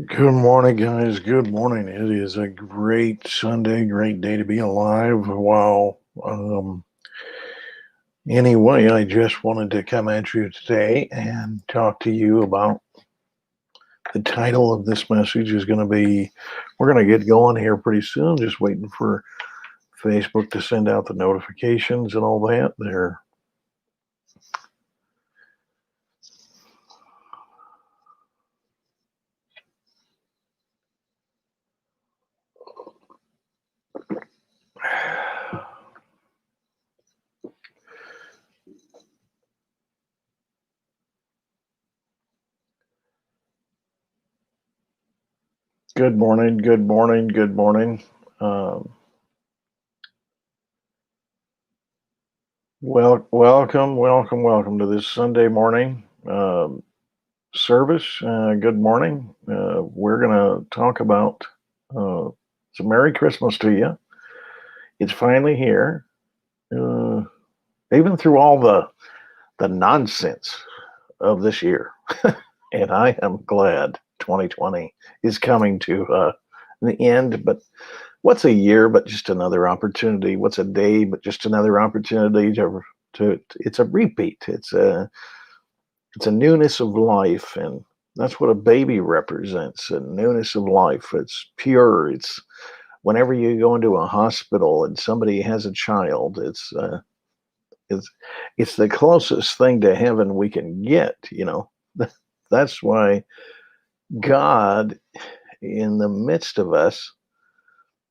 Good morning, guys. Good morning. It is a great Sunday, great day to be alive. Wow. Anyway, I just wanted to come at you today and talk to you about the title of this message is going to be, we're going to get going here pretty soon, just waiting for Facebook to send out the notifications and all that. There. Good morning, good morning, good morning. Um, welcome to this Sunday morning service. Good morning. We're going to talk about it's a Merry Christmas to you. It's finally here. Uh, Even through all the nonsense of this year, and I am glad 2020 is coming to the end. But what's a year but just another opportunity? What's a day but just another opportunity to it's a repeat. It's a newness of life, and that's what a baby represents, a newness of life. It's pure. It's whenever you go into a hospital and somebody has a child, it's it's the closest thing to heaven we can get, That's why God in the midst of us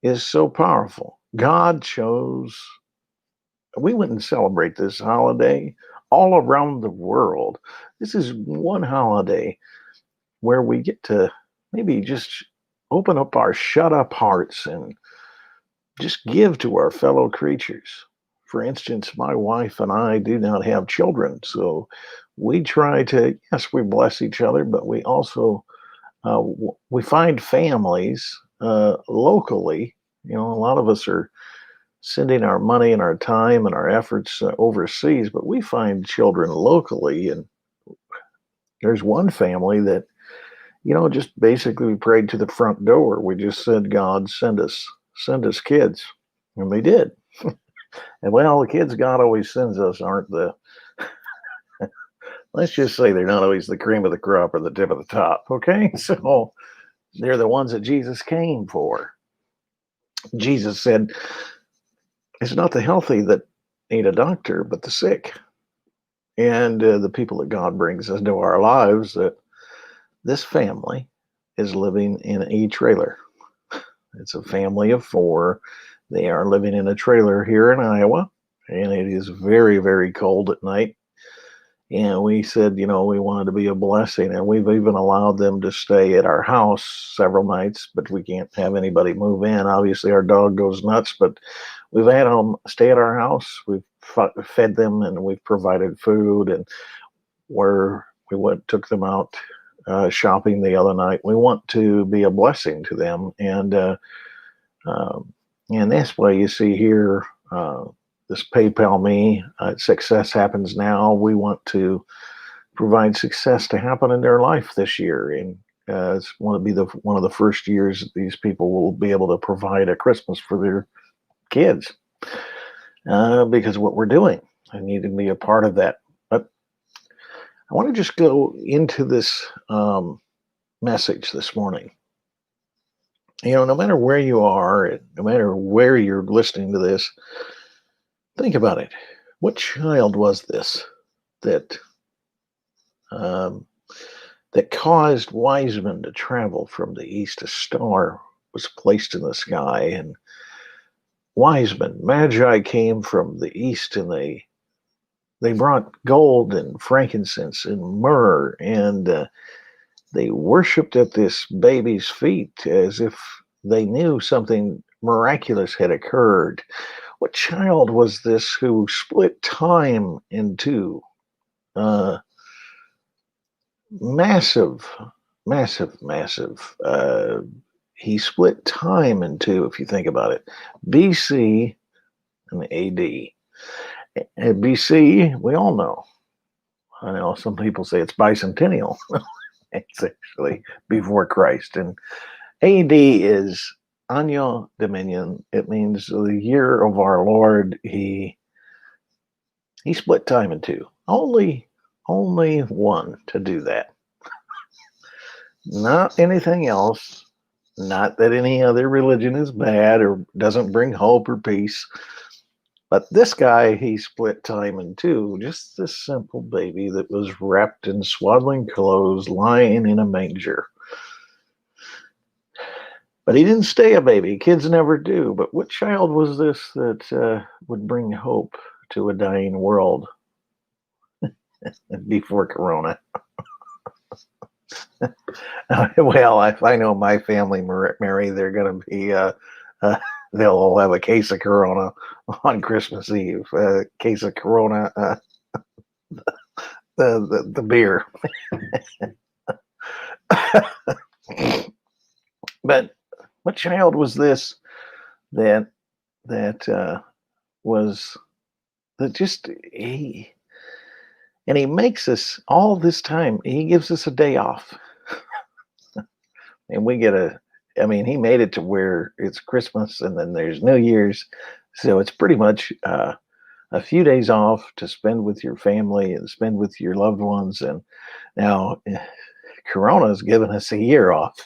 is so powerful. God chose, we wouldn't celebrate this holiday all around the world. This is one holiday where we get to maybe just open up our shut up hearts and just give to our fellow creatures. For instance, my wife and I do not have children, so we try to, yes, we bless each other, but we also we find families locally. A lot of us are sending our money and our time and our efforts overseas, but we find children locally. And there's one family that, just basically we prayed to the front door. We just said, God, send us kids. And they did. And well, the kids God always sends us aren't let's just say they're not always the cream of the crop or the tip of the top. Okay. So they're the ones that Jesus came for. Jesus said, it's not the healthy that need a doctor, but the sick. And the people that God brings into our lives, that this family is living in a trailer. It's a family of four. They are living in a trailer here in Iowa, and it is very, very cold at night. And we said, we wanted to be a blessing, and we've even allowed them to stay at our house several nights, but we can't have anybody move in. Obviously, our dog goes nuts, but we've had them stay at our house. We've fed them, and we've provided food, and took them out shopping the other night. We want to be a blessing to them, and that's why you see here. This PayPal Me, success happens now. We want to provide success to happen in their life this year, and it's want to be one of the first years that these people will be able to provide a Christmas for their kids, because of what we're doing. I need to be a part of that. But I want to just go into this message this morning. No matter where you are, no matter where you're listening to this, think about it. What child was this that um, that caused wise men to travel from the east? A star was placed in the sky, and wise men, magi, came from the east, and they brought gold and frankincense and myrrh, and they worshipped at this baby's feet as if they knew something miraculous had occurred. What child was this who split time in two? Uh, massive, massive. He split time in two, if you think about it. BC and AD. BC, we all know. I know some people say it's bicentennial. It's actually before Christ. And AD is Anno Dominion. It means the year of our Lord. He split time in two. Only one to do that. Not anything else. Not that any other religion is bad or doesn't bring hope or peace. But this guy, he split time in two. Just this simple baby that was wrapped in swaddling clothes, lying in a manger. But he didn't stay a baby. Kids never do. But what child was this that would bring hope to a dying world before Corona? Well, if I know my family, Mary, they're going to be, they'll all have a case of Corona on Christmas Eve. A case of Corona, the beer. But what child was this that was that just he makes us all this time. He gives us a day off, and we get I mean, he made it to where it's Christmas and then there's New Year's, so it's pretty much a few days off to spend with your family and spend with your loved ones. And now Corona's given us a year off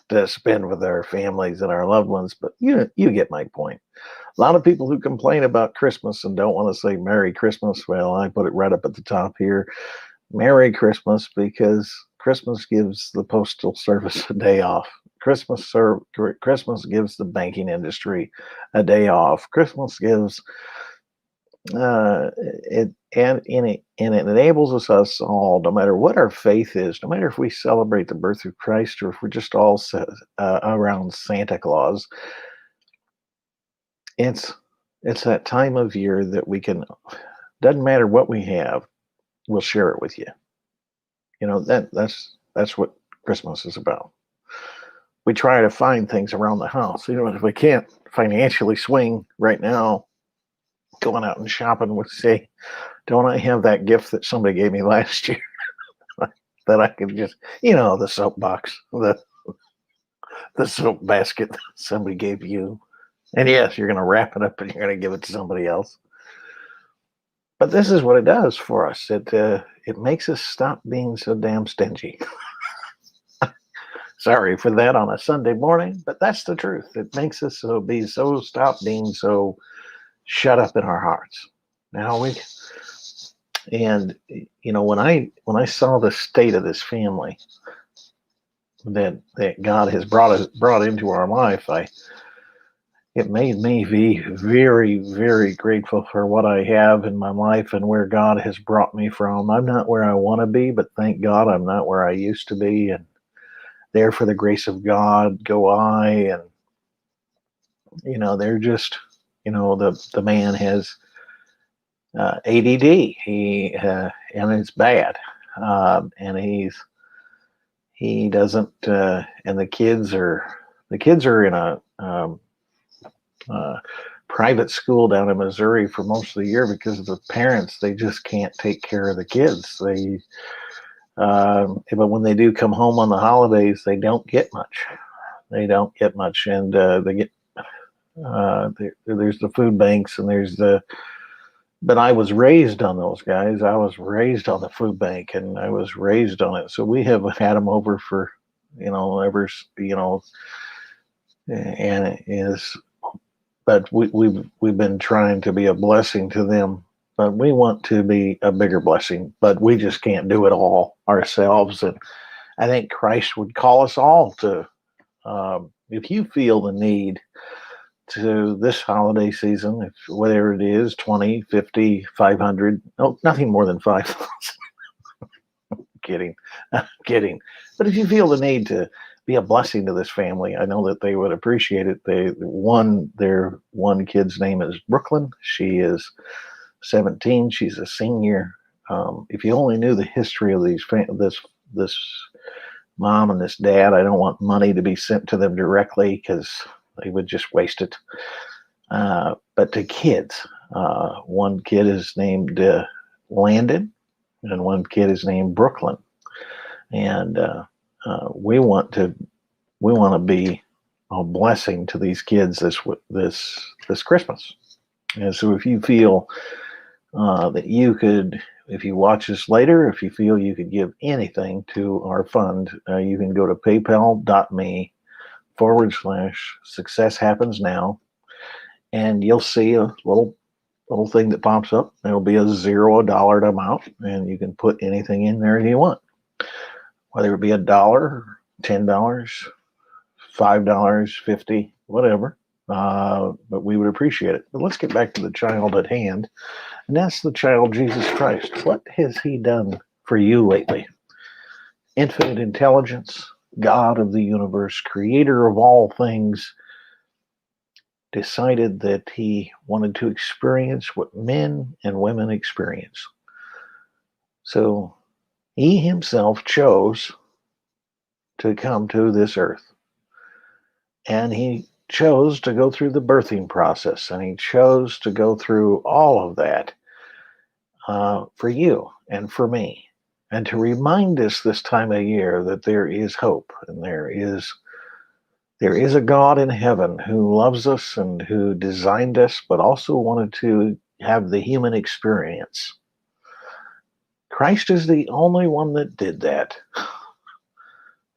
to spend with our families and our loved ones. But you get my point. A lot of people who complain about Christmas and don't want to say Merry Christmas. Well, I put it right up at the top here. Merry Christmas, because Christmas gives the postal service a day off. Christmas gives the banking industry a day off. Christmas gives it enables us all, no matter what our faith is, no matter if we celebrate the birth of Christ or if we're just all around Santa Claus. It's that time of year that we can. Doesn't matter what we have, we'll share it with you. You know, that's what Christmas is about. We try to find things around the house. You know, if we can't financially swing right now, going out and shopping, would say, don't I have that gift that somebody gave me last year that I could just, the soap box, the soap basket that somebody gave you. And yes, you're going to wrap it up and you're going to give it to somebody else. But this is what it does for us. It makes us stop being so damn stingy. Sorry for that on a Sunday morning, but that's the truth. It makes us stop being so shut up in our hearts. Now when I saw the state of this family that God has brought into our life, it made me be very, very grateful for what I have in my life and where God has brought me from. I'm not where I want to be, but thank God I'm not where I used to be. And there for the grace of God go I. And, they're just, the man has ADD. And it's bad. And he doesn't, and the kids are in a, private school down in Missouri for most of the year because of the parents. They just can't take care of the kids. But when they do come home on the holidays, they don't get much. And they get there's the food banks and But I was raised on those guys. I was raised on the food bank, and I was raised on it. So we have had them over for and it is. But we've been trying to be a blessing to them, but we want to be a bigger blessing, but we just can't do it all ourselves. And I think Christ would call us all to, if you feel the need to this holiday season, if whatever it is, 20, 50, 500, no, nothing more than 5,000. I'm kidding. But if you feel the need to be a blessing to this family, I know that they would appreciate it. Their one kid's name is Brooklyn. She is 17. She's a senior. If you only knew the history of this mom and this dad, I don't want money to be sent to them directly because they would just waste it. But to kids, one kid is named Landon, and one kid is named Brooklyn. And we want to be a blessing to these kids this Christmas. And so if you feel that you could, if you watch this later, if you feel you could give anything to our fund, you can go to paypal.me/success happens now, and you'll see a little thing that pops up. It'll be a $0 amount, and you can put anything in there you want, whether it be $1, $10, $5, 50, whatever. But we would appreciate it. But let's get back to the child at hand, and that's the child Jesus Christ. What has he done for you lately? Infinite intelligence, God of the universe, creator of all things, decided that he wanted to experience what men and women experience. So he himself chose to come to this earth. And he chose to go through the birthing process, and he chose to go through all of that for you and for me, and to remind us this time of year that there is hope, and there is a God in heaven who loves us and who designed us, but also wanted to have the human experience. Christ is the only one that did that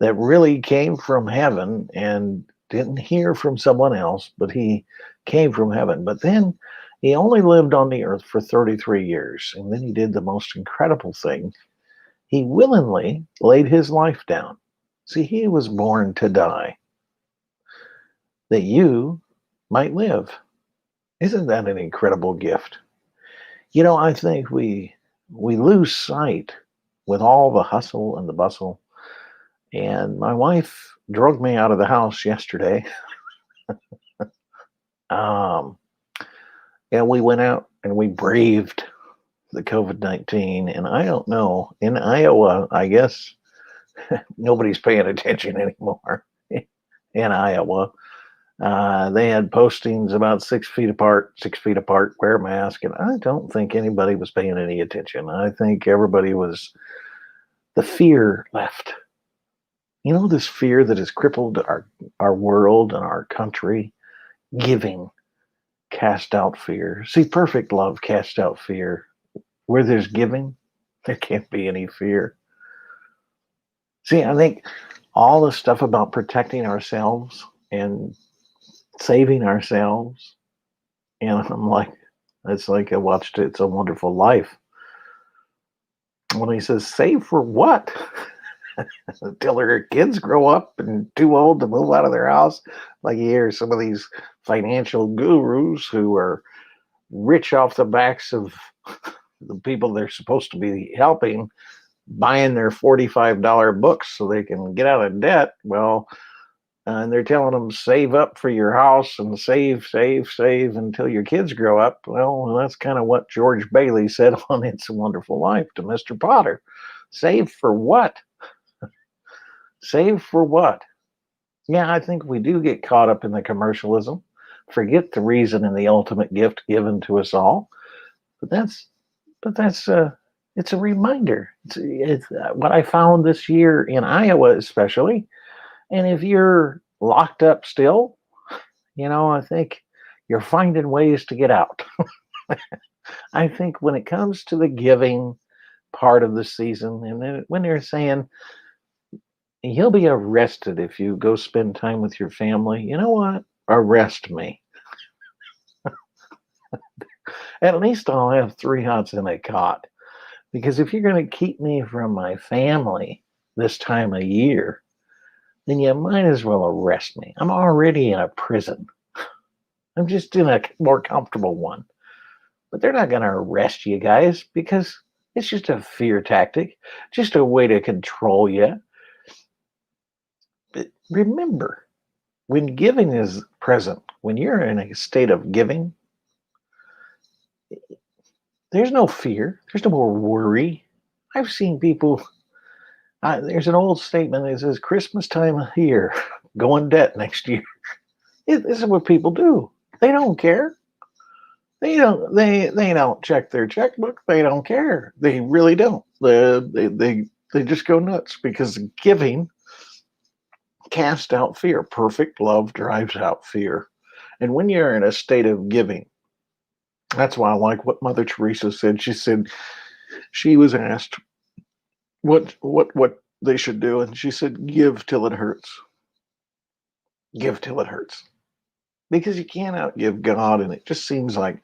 really came from heaven and didn't hear from someone else, but he came from heaven. But then he only lived on the earth for 33 years, and then he did the most incredible thing. He willingly laid his life down. See, he was born to die, that you might live. Isn't that an incredible gift? You know, I think we lose sight with all the hustle and the bustle. And my wife drug me out of the house yesterday. And we went out and we braved the COVID-19. And I don't know, in Iowa, I guess nobody's paying attention anymore. In Iowa, they had postings about 6 feet apart, wear a mask. And I don't think anybody was paying any attention. I think everybody was, the fear left. You know, this fear that has crippled our world and our country. Giving cast out fear. See, perfect love cast out fear. Where there's giving, there can't be any fear. See, I think all the stuff about protecting ourselves and saving ourselves, and I'm like, it's like I watched It's a Wonderful Life. When he says, save for what? Until their kids grow up and too old to move out of their house. Like you hear some of these financial gurus who are rich off the backs of the people they're supposed to be helping, buying their $45 books so they can get out of debt. Well, and they're telling them save up for your house and save until your kids grow up. Well, that's kind of what George Bailey said on It's a Wonderful Life to Mr. Potter. Save for what? Save for what? Yeah, I think we do get caught up in the commercialism, forget the reason and the ultimate gift given to us all. But that's it's a reminder. It's what I found this year in Iowa, especially. And if you're locked up still, you know, I think you're finding ways to get out. I think when it comes to the giving part of the season, and then when they're saying you'll be arrested if you go spend time with your family, you know what? Arrest me. At least I'll have 3 hots in a cot. Because if you're going to keep me from my family this time of year, then you might as well arrest me. I'm already in a prison. I'm just in a more comfortable one. But they're not going to arrest you guys because it's just a fear tactic, just a way to control you. But remember, when giving is present, when you're in a state of giving, there's no fear. There's no more worry. I've seen people, there's an old statement that says, Christmas time here, go in debt next year. This is what people do. They don't care. They don't check their checkbook. They don't care. They really don't. They They just go nuts because giving casts out fear. Perfect love drives out fear. And when you're in a state of giving, that's why I like what Mother Teresa said. She said she was asked what they should do, and she said, "Give till it hurts. Give till it hurts." Because you can't outgive God, and it just seems like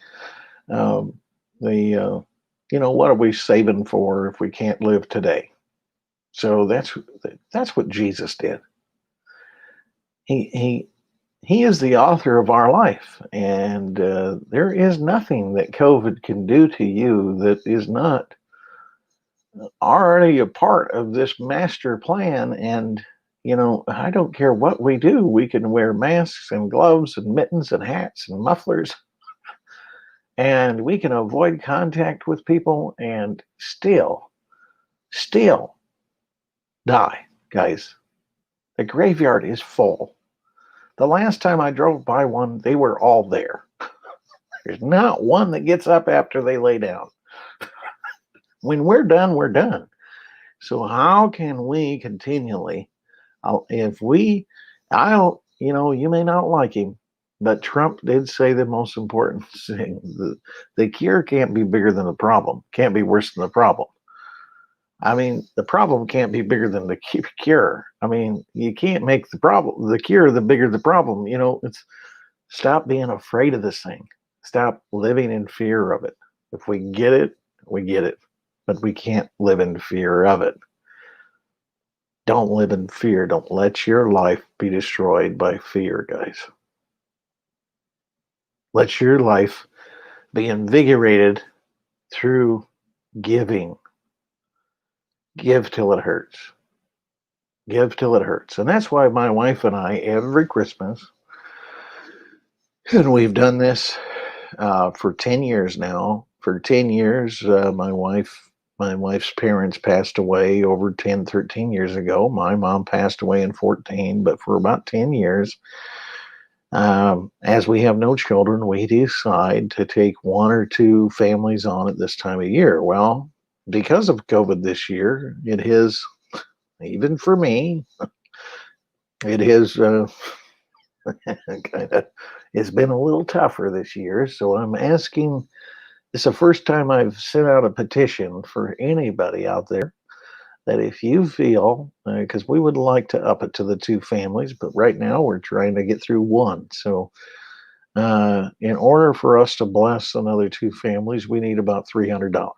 um, the what are we saving for if we can't live today? So that's what Jesus did. He he is the author of our life, and there is nothing that COVID can do to you that is not already a part of this master plan. And I don't care what we do, we can wear masks and gloves and mittens and hats and mufflers, and we can avoid contact with people and still die, guys. The graveyard is full. The last time I drove by one, they were all there. There's not one that gets up after they lay down. When we're done, we're done. So how can we continually, if we, I don't, you may not like him, but Trump did say the most important thing. The cure can't be bigger than the problem, can't be worse than the problem. I mean, the problem can't be bigger than the cure. I mean, you can't make the cure, the bigger the problem. It's stop being afraid of this thing. Stop living in fear of it. If we get it, we get it. But we can't live in fear of it. Don't live in fear. Don't let your life be destroyed by fear, guys. Let your life be invigorated through giving. Give till it hurts. Give till it hurts. And that's why my wife and I, every Christmas, and we've done this for 10 years now. For 10 years, my wife's parents passed away over 10, 13 years ago. My mom passed away in 14, but for about 10 years, as we have no children, we decide to take one or two families on at this time of year. Well, because of COVID this year, it is, even for me, it is kind of, it's been a little tougher this year. So I'm asking, it's the first time I've sent out a petition for anybody out there that if you feel, because we would like to up it to the two families, but right now we're trying to get through one. So in order for us to bless another two families, we need about $300.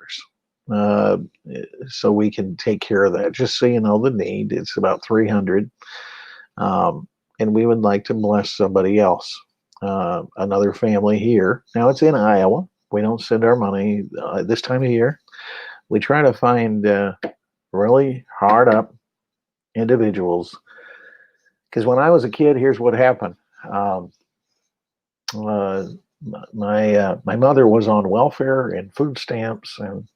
So we can take care of that. Just so you know the need, it's about 300. And we would like to bless somebody else, another family here. Now it's in Iowa. We don't send our money this time of year. We try to find really hard up individuals. Because when I was a kid, here's what happened. My mother was on welfare and food stamps and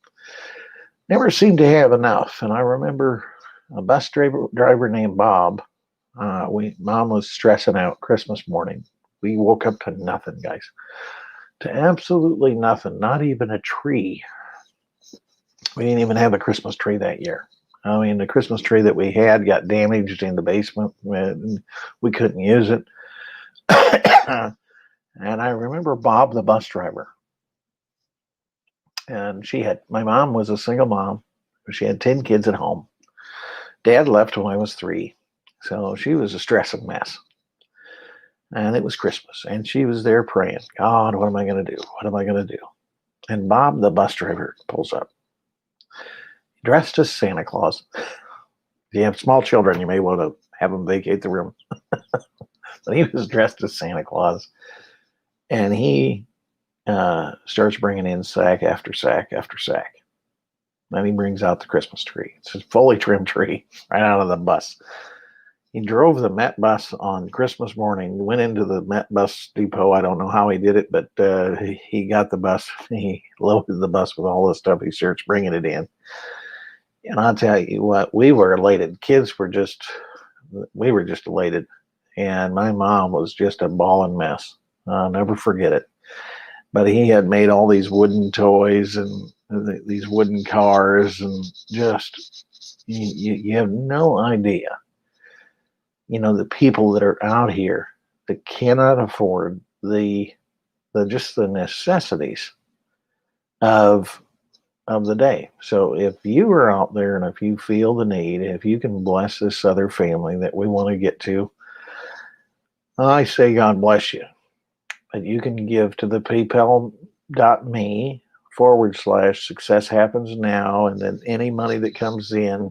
never seemed to have enough. And I remember a bus driver named Bob. Mom was stressing out Christmas morning. We woke up to nothing, guys. To absolutely nothing. Not even a tree. We didn't even have a Christmas tree that year. I mean, the Christmas tree that we had got damaged in the basement. And we couldn't use it. And I remember Bob, the bus driver. And my mom was a single mom. She had 10 kids at home. Dad left when I was 3. So she was a stressing mess. And it was Christmas. And she was there praying, God, what am I going to do? What am I going to do? And Bob, the bus driver, pulls up. Dressed as Santa Claus. If you have small children, you may want to have them vacate the room. But he was dressed as Santa Claus. And he starts bringing in sack after sack after sack. Then he brings out the Christmas tree. It's a fully trimmed tree right out of the bus. He drove the Met bus on Christmas morning, went into the Met bus depot. I don't know how he did it, but he got the bus. He loaded the bus with all the stuff. He starts bringing it in. And I'll tell you what, we were elated. We were just elated. And my mom was just a bawling mess. I'll never forget it. But he had made all these wooden toys and these wooden cars, and just you have no idea. The people that are out here that cannot afford the just the necessities of the day. So if you are out there and if you feel the need, if you can bless this other family that we want to get to, I say God bless you. But you can give to the paypal.me/success happens now, and then any money that comes in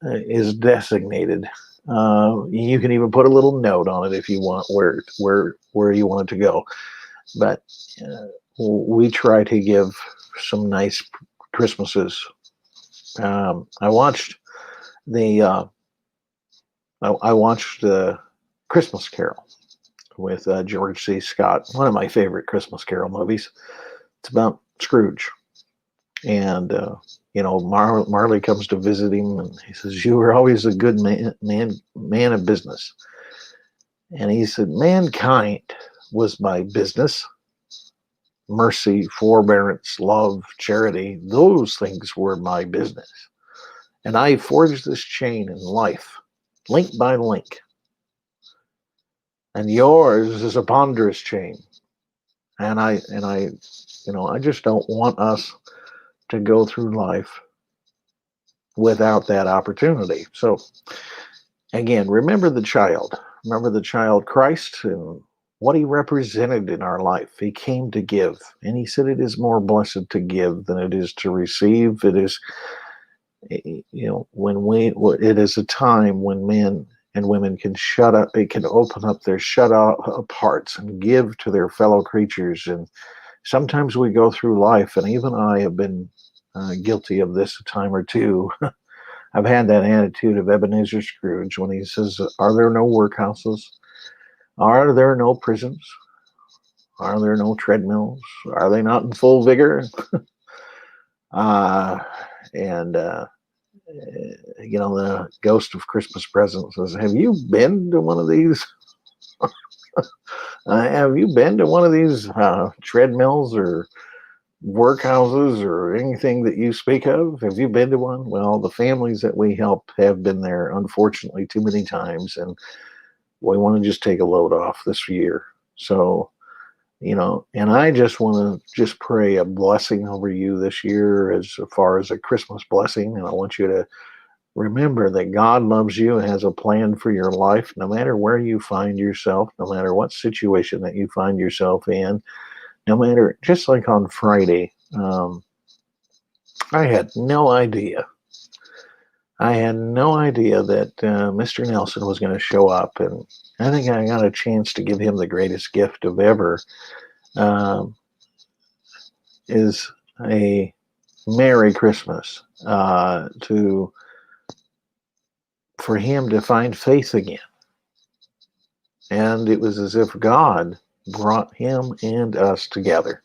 is designated. You can even put a little note on it if you want where you want it to go. But we try to give some nice Christmases. I watched the Christmas Carol with George C. Scott, one of my favorite Christmas Carol movies. It's about Scrooge, and Marley comes to visit him, and he says, "You were always a good man of business." And he said, "Mankind was my business. Mercy, forbearance, love, charity, those things were my business. And I forged this chain in life, link by link. And yours is a ponderous chain. And I just don't want us to go through life without that opportunity." So again, remember the child Christ, and what he represented in our life. He came to give, and he said it is more blessed to give than it is to receive. It is, it is a time when men and women can shut up, they can open up their shut up hearts and give to their fellow creatures. And sometimes we go through life, and even I have been guilty of this a time or two. I've had that attitude of Ebenezer Scrooge when he says, "Are there no workhouses? Are there no prisons? Are there no treadmills? Are they not in full vigor?" And the ghost of Christmas Present says, "Have you been to one of these? Have you been to one of these treadmills or workhouses or anything that you speak of? Have you been to one?" Well, the families that we help have been there, unfortunately, too many times, and we want to just take a load off this year. So, and I just want to just pray a blessing over you this year as far as a Christmas blessing. And I want you to remember that God loves you and has a plan for your life, no matter where you find yourself, no matter what situation that you find yourself in, no matter, just like on Friday, I had no idea. I had no idea that Mr. Nelson was going to show up, and I think I got a chance to give him the greatest gift of ever, is a Merry Christmas, for him to find faith again. And it was as if God brought him and us together.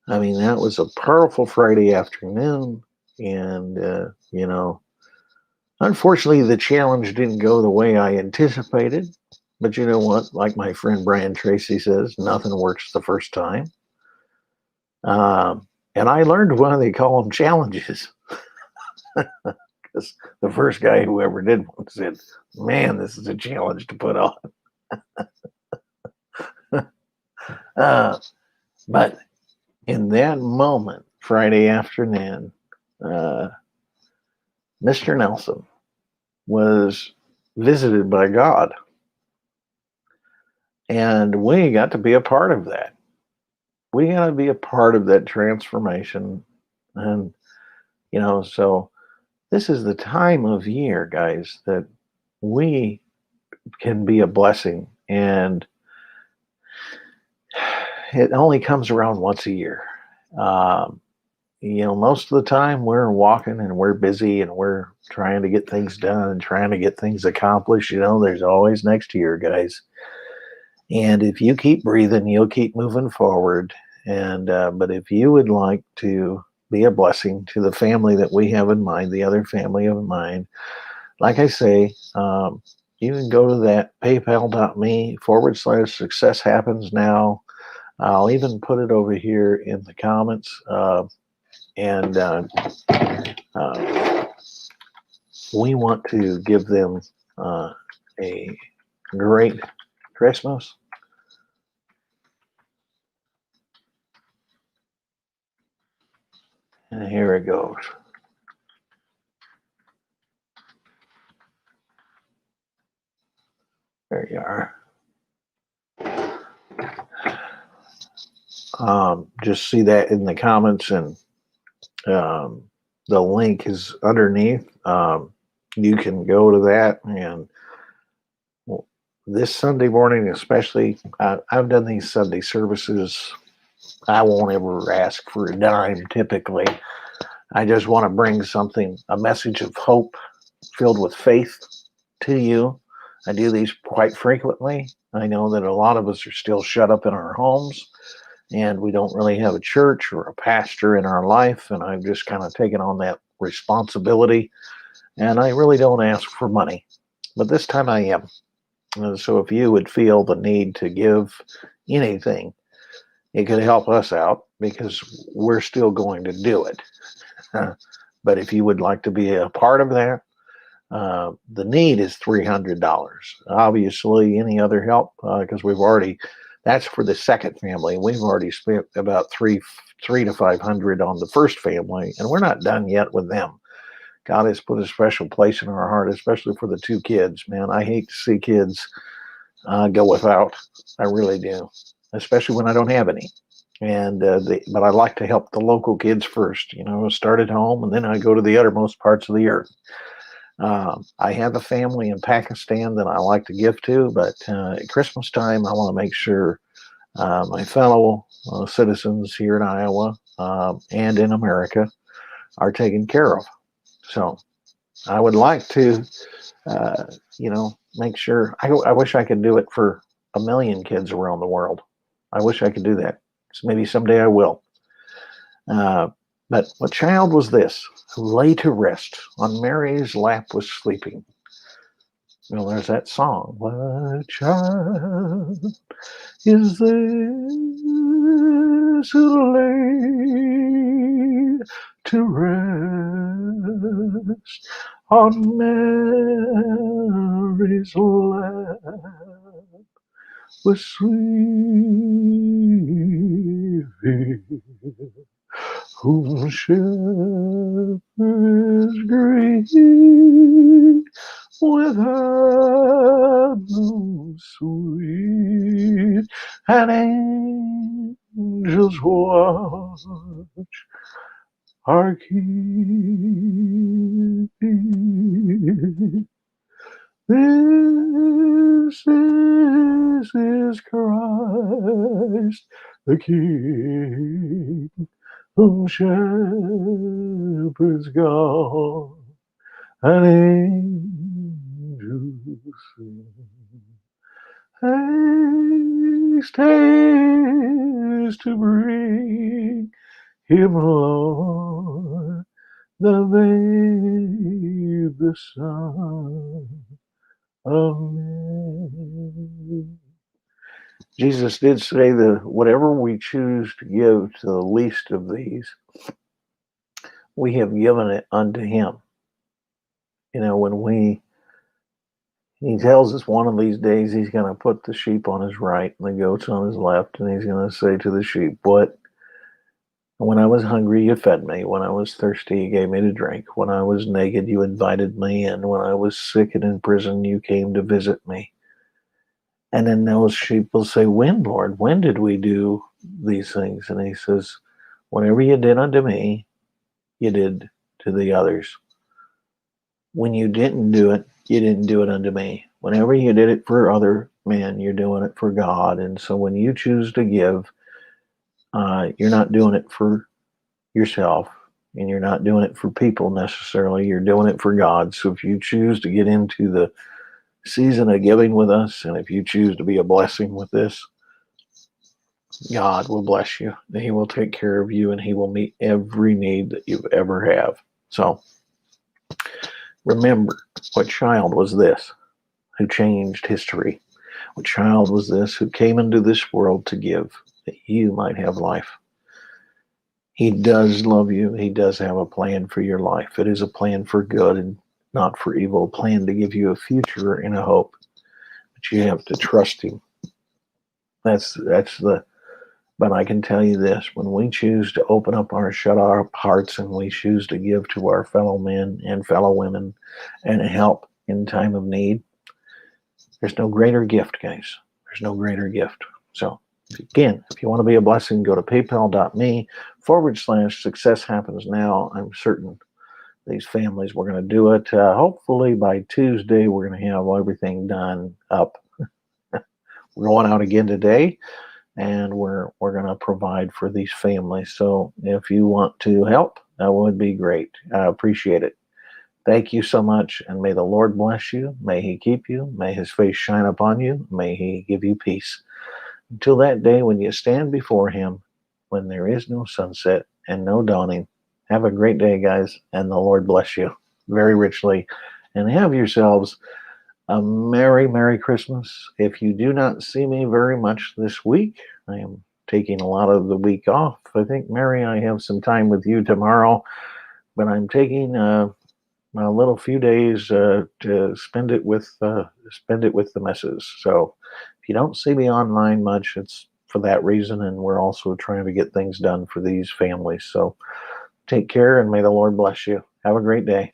I mean, that was a powerful Friday afternoon, and unfortunately, the challenge didn't go the way I anticipated. But you know what? Like my friend Brian Tracy says, nothing works the first time. And I learned why they call them challenges. Because the first guy who ever did one said, "Man, this is a challenge to put on." But in that moment, Friday afternoon, Mr. Nelson was visited by God. And we got to be a part of that. We got to be a part of that transformation. And, so this is the time of year, guys, that we can be a blessing. And it only comes around once a year. Most of the time we're walking and we're busy and we're trying to get things done and trying to get things accomplished. There's always next year, guys. And if you keep breathing, you'll keep moving forward. And but if you would like to be a blessing to the family that we have in mind, the other family of mine, like I say, you can go to that paypal.me/success happens now. I'll even put it over here in the comments. And we want to give them a great Christmas. And here it goes. There you are. Just see that in the comments, and the link is underneath. You can go to that, and this Sunday morning especially, I've done these Sunday services. I won't ever ask for a dime typically. I just want to bring something, a message of hope filled with faith to you. I do these quite frequently. I know that a lot of us are still shut up in our homes, and we don't really have a church or a pastor in our life, and I've just kind of taken on that responsibility, and I really don't ask for money, but this time I am. So if you would feel the need to give anything, it could help us out because we're still going to do it. But if you would like to be a part of that, the need is $300. Obviously, any other help, because we've already, that's for the second family. We've already spent about three to 500 on the first family, and we're not done yet with them. God has put a special place in our heart, especially for the two kids. Man, I hate to see kids go without. I really do, especially when I don't have any. And but I like to help the local kids first. Start at home, and then I go to the uttermost parts of the earth. I have a family in Pakistan that I like to give to, but at Christmas time, I want to make sure my fellow citizens here in Iowa and in America are taken care of. So I would like to, make sure. I wish I could do it for 1 million kids around the world. I wish I could do that. So maybe someday I will. But what child was this who lay to rest on Mary's lap was sleeping? Well, there's that song. What child is this who lay to rest on Mary's lap was sleeping? Whom shepherds greet with hymns sweet, and angels watch are keeping. This is Christ the King, whom shepherds guard and angels sing. Haste, haste to bring him, Lord, the babe, the Son of Mary. Jesus did say that whatever we choose to give to the least of these, we have given it unto him. When he tells us one of these days he's going to put the sheep on his right and the goats on his left, and he's going to say to the sheep, when I was hungry, you fed me. When I was thirsty, you gave me to drink. When I was naked, you invited me in. When I was sick and in prison, you came to visit me. And then those sheep will say, when, Lord? When did we do these things? And he says, whenever you did unto me, you did to the others. When you didn't do it, you didn't do it unto me. Whenever you did it for other men, you're doing it for God. And so when you choose to give, you're not doing it for yourself, and you're not doing it for people necessarily. You're doing it for God. So if you choose to get into the season of giving with us, and if you choose to be a blessing with this, God will bless you, and he will take care of you, and he will meet every need that you ever have. So remember, what child was this who changed history? What child was this who came into this world to give? that you might have life. He does love you. He does have a plan for your life. It is a plan for good and not for evil, a plan to give you a future and a hope. But you have to trust him. But I can tell you this, when we choose to open up our shut our hearts and we choose to give to our fellow men and fellow women and help in time of need, there's no greater gift, guys. There's no greater gift. So again, if you want to be a blessing, go to paypal.me/success happens now. I'm certain these families, we're going to do it. Hopefully by Tuesday, we're going to have everything done up. We're going out again today, and we're going to provide for these families. So if you want to help, that would be great. I appreciate it. Thank you so much, and may the Lord bless you. May he keep you. May his face shine upon you. May he give you peace. Until that day when you stand before him, when there is no sunset and no dawning, have a great day, guys, and the Lord bless you very richly. And have yourselves a Merry, Merry Christmas. If you do not see me very much this week, I am taking a lot of the week off. I think, Mary, I have some time with you tomorrow, but I'm taking a little few days to spend it with the missus. So if you don't see me online much, it's for that reason, and we're also trying to get things done for these families. So take care, and may the Lord bless you. Have a great day.